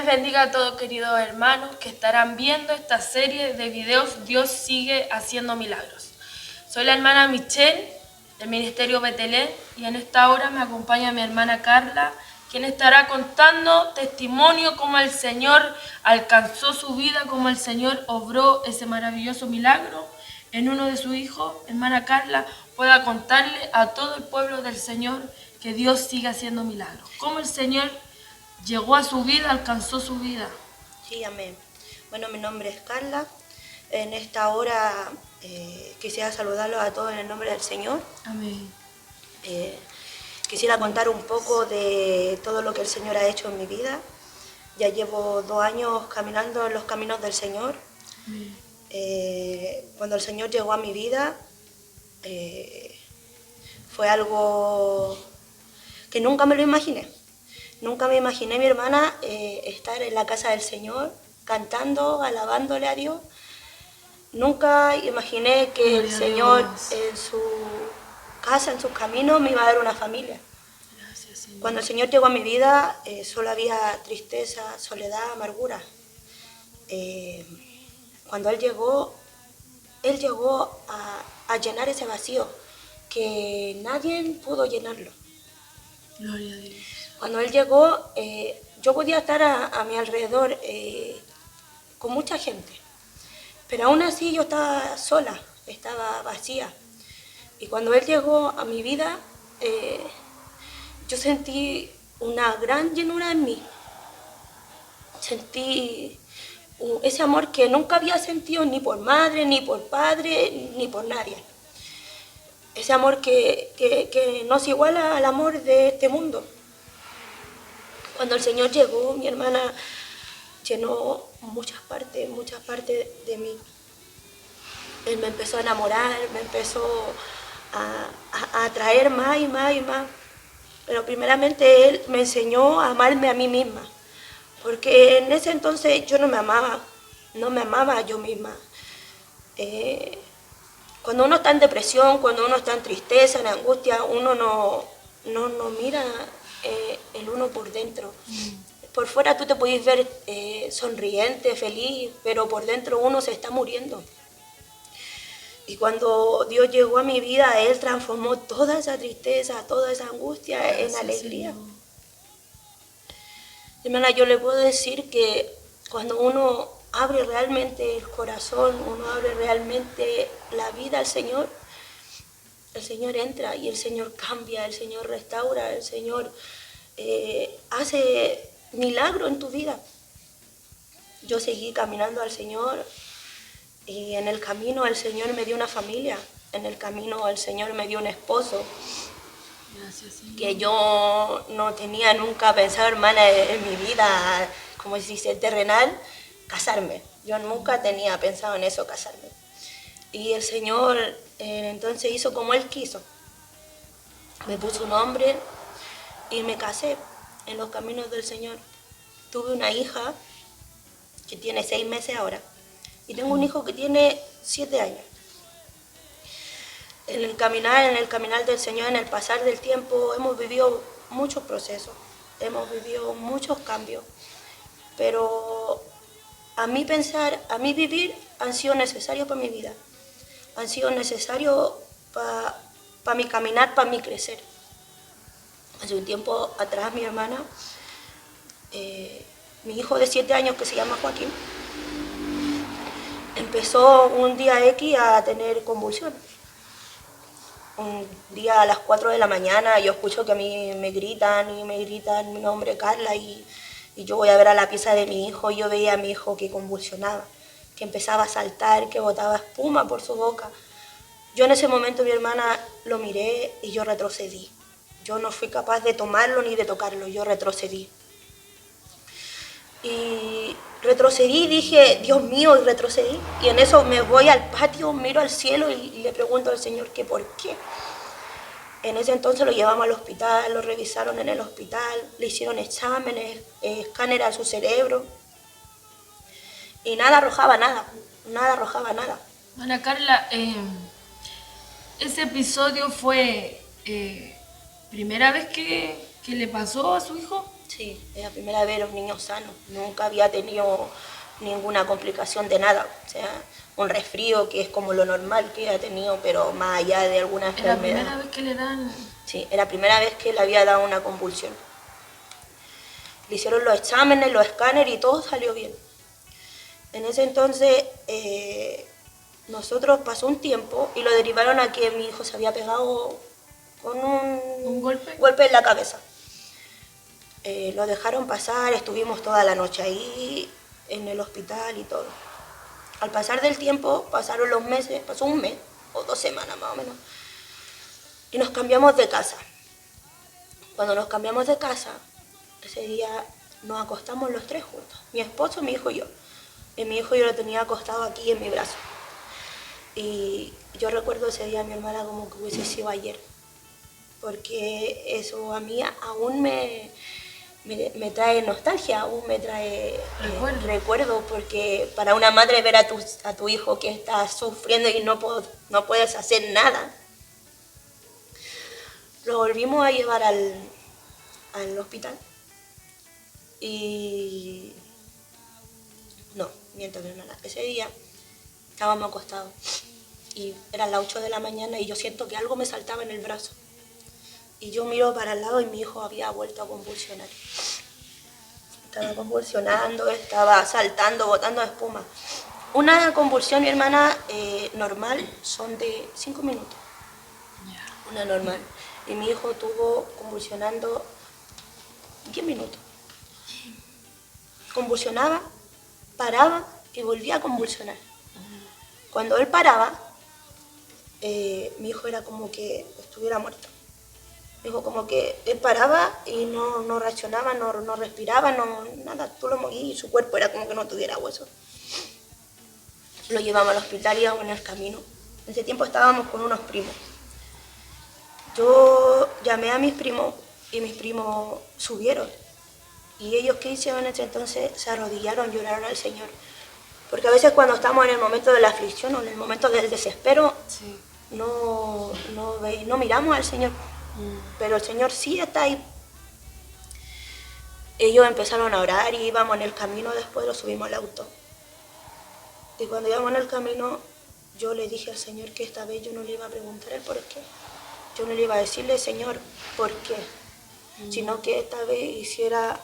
les bendiga a todos, queridos hermanos, que estarán viendo esta serie de videos Dios sigue haciendo milagros. Soy la hermana Michelle, del Ministerio Betelén, y en esta hora me acompaña mi hermana Carla, quien estará contando testimonio cómo el Señor alcanzó su vida, cómo el Señor obró ese maravilloso milagro en uno de sus hijos. Hermana Carla, pueda contarle a todo el pueblo del Señor que Dios sigue haciendo milagros. Cómo el Señor llegó a su vida, alcanzó su vida. Sí, amén. Bueno, mi nombre es Carla. En esta hora quisiera saludarlos a todos en el nombre del Señor. Amén. Quisiera contar un poco de todo lo que el Señor ha hecho en mi vida. Ya llevo 2 años caminando en los caminos del Señor. Cuando el Señor llegó a mi vida, fue algo que nunca me lo imaginé. Nunca me imaginé, mi hermana, estar en la casa del Señor, cantando, alabándole a Dios. Nunca imaginé que el Señor en su casa, en sus caminos, me iba a dar una familia. Gracias, Señor. Cuando el Señor llegó a mi vida, solo había tristeza, soledad, amargura. Cuando Él llegó a llenar ese vacío que nadie pudo llenarlo. Gloria a Dios. Cuando Él llegó, yo podía estar a mi alrededor con mucha gente, pero aún así yo estaba sola, estaba vacía. Y cuando Él llegó a mi vida, yo sentí una gran llenura en mí. Sentí ese amor que nunca había sentido ni por madre, ni por padre, ni por nadie. Ese amor que no se iguala al amor de este mundo. Cuando el Señor llegó, mi hermana llenó muchas partes de mí. Él me empezó a enamorar, me empezó a atraer más y más y más. Pero primeramente Él me enseñó a amarme a mí misma. Porque en ese entonces yo no me amaba yo misma. Cuando uno está en depresión, cuando uno está en tristeza, en angustia, uno no mira el uno por dentro. Por fuera tú te puedes ver sonriente, feliz, pero por dentro uno se está muriendo. Y cuando Dios llegó a mi vida, Él transformó toda esa tristeza, toda esa angustia en alegría. Señor. Hermana, yo le puedo decir que cuando uno abre realmente el corazón, uno abre realmente la vida al Señor, el Señor entra y el Señor cambia, el Señor restaura, el Señor hace milagro en tu vida. Yo seguí caminando al Señor y en el camino el Señor me dio una familia, en el camino el Señor me dio un esposo. Gracias, Señor. Que yo no tenía nunca pensado, hermana, en mi vida, como se dice, terrenal, casarme. Yo nunca tenía pensado en eso, casarme. Y el Señor entonces hizo como Él quiso. Me puso un nombre y me casé en los caminos del Señor. Tuve una hija que tiene 6 meses ahora y tengo un hijo que tiene 7 años. En el caminar del Señor, en el pasar del tiempo, hemos vivido muchos procesos, hemos vivido muchos cambios, pero a mi pensar, a mi vivir, han sido necesarios para mi vida, han sido necesarios para mi caminar, para mi crecer. Hace un tiempo atrás, mi hermana, mi hijo de 7 años, que se llama Joaquín, empezó un día X a tener convulsiones. Un día a las 4 de la mañana yo escucho que a mí me gritan mi nombre, Carla, y yo voy a ver a la pieza de mi hijo y yo veía a mi hijo que convulsionaba, que empezaba a saltar, que botaba espuma por su boca. Yo en ese momento, mi hermana, lo miré y yo retrocedí. Yo no fui capaz de tomarlo ni de tocarlo, yo retrocedí. Y retrocedí, dije, Dios mío, y retrocedí. Y en eso me voy al patio, miro al cielo y le pregunto al Señor que por qué. En ese entonces lo llevamos al hospital, lo revisaron en el hospital, le hicieron exámenes, escáner a su cerebro. Y nada arrojaba nada. Hermana Carla, ese episodio fue primera vez que le pasó a su hijo. Sí, es la primera vez los niños sanos. Nunca había tenido ninguna complicación de nada. O sea, un resfrío que es como lo normal que ha tenido, pero más allá de alguna ¿Es la enfermedad. primera vez que le dan? Sí, era la primera vez que le había dado una convulsión. Le hicieron los exámenes, los escáneres y todo salió bien. En ese entonces, nosotros pasó un tiempo y lo derivaron a que mi hijo se había pegado con ¿Un golpe? golpe en la cabeza. Lo dejaron pasar, estuvimos toda la noche ahí en el hospital y todo. Al pasar del tiempo, pasaron los meses, pasó un mes o 2 semanas más o menos, y nos cambiamos de casa. Cuando nos cambiamos de casa, ese día nos acostamos los tres juntos, mi esposo, mi hijo y yo. Y mi hijo yo lo tenía acostado aquí en mi brazo. Y yo recuerdo ese día a mi hermana como que hubiese sido ayer, porque eso a mí aún me trae nostalgia, aún me trae recuerdo, porque para una madre ver a tu hijo que está sufriendo y no puedes hacer nada. Lo volvimos a llevar al hospital y... No, miento, mi hermana. Ese día estábamos acostados y eran las 8 de la mañana y yo siento que algo me saltaba en el brazo. Y yo miro para el lado y mi hijo había vuelto a convulsionar. Estaba convulsionando, estaba saltando, botando espuma. Una convulsión, mi hermana, normal, son de 5 minutos. Una normal. Y mi hijo estuvo convulsionando 10 minutos. Convulsionaba, paraba y volvía a convulsionar. Cuando él paraba, mi hijo era como que estuviera muerto. Dijo como que él paraba y no reaccionaba, no respiraba, nada, tú lo movías y su cuerpo era como que no tuviera hueso. Lo llevamos al hospital y íbamos en el camino. En ese tiempo estábamos con unos primos. Yo llamé a mis primos y mis primos subieron. Y ellos, ¿qué hicieron en ese entonces? Se arrodillaron, lloraron al Señor. Porque a veces cuando estamos en el momento de la aflicción o en el momento del desespero, sí, no miramos al Señor. Pero el Señor sí está ahí. Ellos empezaron a orar y íbamos en el camino, después lo subimos al auto. Y cuando íbamos en el camino, yo le dije al Señor que esta vez yo no le iba a preguntar el por qué. Yo no le iba a decirle, Señor, ¿por qué? Sino que esta vez hiciera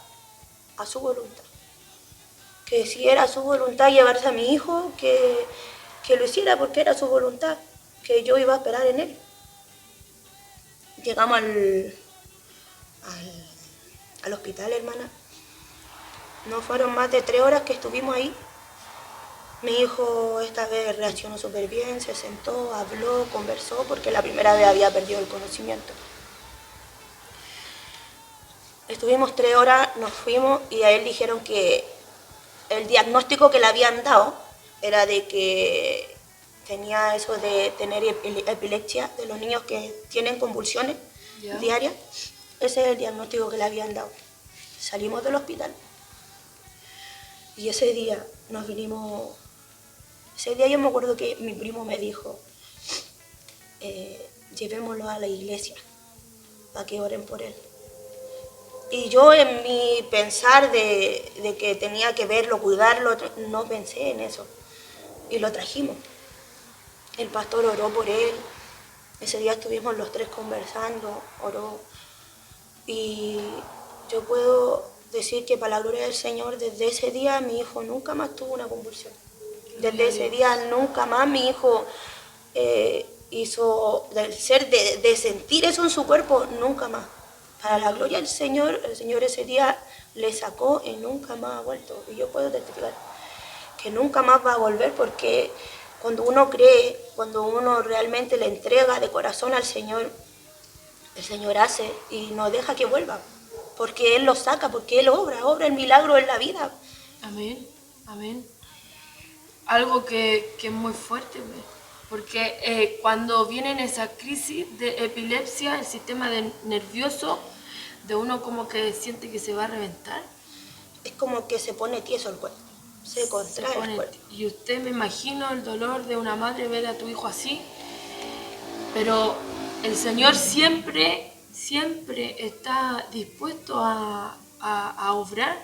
a su voluntad. Que si era su voluntad llevarse a mi hijo, que lo hiciera porque era su voluntad, que yo iba a esperar en él. Llegamos al hospital, hermana. No fueron más de 3 horas que estuvimos ahí. Mi hijo esta vez reaccionó súper bien, se sentó, habló, conversó, porque la primera vez había perdido el conocimiento. Estuvimos 3 horas, nos fuimos y a él dijeron que el diagnóstico que le habían dado era de que tenía eso de tener epilepsia, de los niños que tienen convulsiones diarias. Ese es el diagnóstico que le habían dado. Salimos del hospital y ese día nos vinimos. Ese día yo me acuerdo que mi primo me dijo, llevémoslo a la iglesia para que oren por él. Y yo en mi pensar de que tenía que verlo, cuidarlo, no pensé en eso. Y lo trajimos. El pastor oró por él. Ese día estuvimos los tres conversando, oró. Y yo puedo decir que para la gloria del Señor, desde ese día mi hijo nunca más tuvo una convulsión. Desde ese día nunca más mi hijo hizo de sentir eso en su cuerpo, nunca más. Para la gloria del Señor, el Señor ese día le sacó y nunca más ha vuelto. Y yo puedo testificar que nunca más va a volver, porque cuando uno cree, cuando uno realmente le entrega de corazón al Señor, el Señor hace y no deja que vuelva, porque Él lo saca, porque Él obra el milagro en la vida. Amén, amén. Algo que es muy fuerte, porque cuando vienen esas crisis de epilepsia, el sistema nervioso de uno como que siente que se va a reventar. Es como que se pone tieso el cuerpo, se contrae el cuerpo. Y usted, me imagino el dolor de una madre ver a tu hijo así, pero el Señor siempre está dispuesto a a obrar,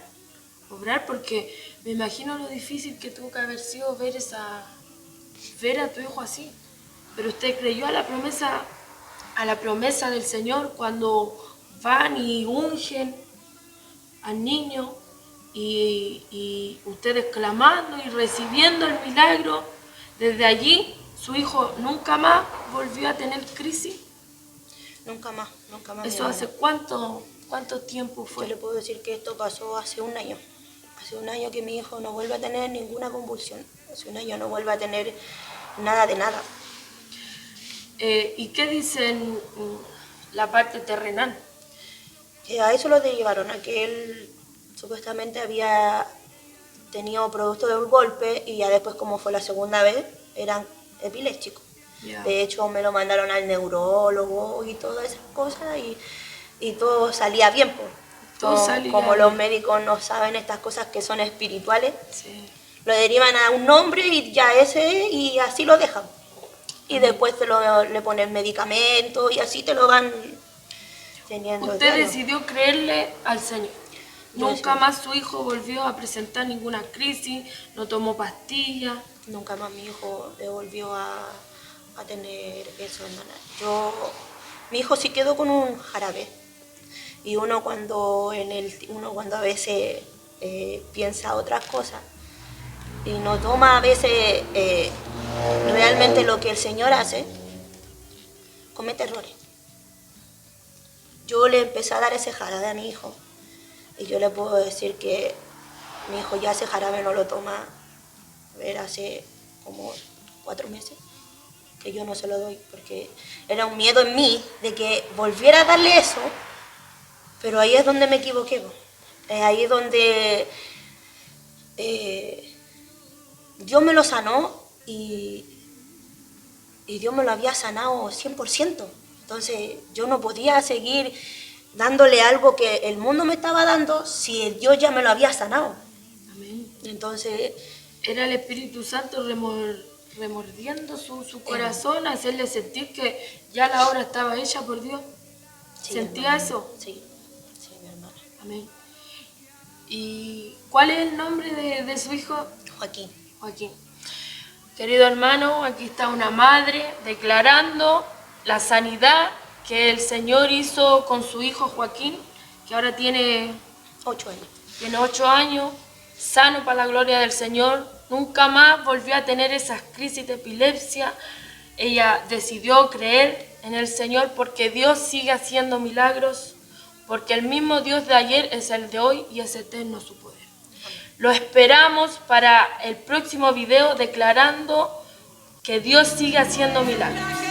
porque me imagino lo difícil que tuvo que haber sido ver a tu hijo así. Pero usted creyó a la promesa del Señor cuando van y ungen al niño y ustedes clamando y recibiendo el milagro. Desde allí su hijo nunca más volvió a tener crisis. Nunca más. ¿Eso hace cuánto tiempo fue? Yo le puedo decir que esto pasó hace un año. Hace un año que mi hijo no vuelve a tener ninguna convulsión. Hace un año no vuelve a tener nada de nada. ¿Y qué dicen la parte terrenal? A eso lo derivaron, a que él supuestamente había tenido producto del golpe y ya después, como fue la segunda vez, eran epilépticos. Yeah. De hecho, me lo mandaron al neurólogo y todas esas cosas y todo salía bien. Como los médicos no saben estas cosas que son espirituales, sí, lo derivan a un nombre y ya ese, y así lo dejan. Y después le ponen medicamentos y así te lo van teniendo. Usted decidió creerle al Señor. Nunca más su hijo volvió a presentar ninguna crisis, no tomó pastillas. Nunca más mi hijo le volvió a tener eso, hermana. Mi hijo sí quedó con un jarabe. Y uno cuando a veces piensa otras cosas y no toma a veces realmente lo que el Señor hace, comete errores. Yo le empecé a dar ese jarabe a mi hijo y yo le puedo decir que mi hijo ya ese jarabe no lo toma, a ver, hace como 4 meses que yo no se lo doy, porque era un miedo en mí de que volviera a darle eso, pero ahí es donde me equivoqué. Ahí es donde Dios me lo sanó y Dios me lo había sanado 100%. Entonces yo no podía seguir dándole algo que el mundo me estaba dando si Dios ya me lo había sanado. Amén. Entonces era el Espíritu Santo remordiendo su corazón, hacerle sentir que ya la obra estaba hecha por Dios. Sí, ¿Sentía eso? Sí, mi hermana. Amén. ¿Y cuál es el nombre de su hijo? Joaquín. Joaquín. Querido hermano, aquí está una madre declarando la sanidad que el Señor hizo con su hijo Joaquín, que ahora tiene 8 años. Tiene 8 años, sano para la gloria del Señor. Nunca más volvió a tener esas crisis de epilepsia. Ella decidió creer en el Señor porque Dios sigue haciendo milagros, porque el mismo Dios de ayer es el de hoy y es eterno su poder. Lo esperamos para el próximo video declarando que Dios sigue haciendo milagros.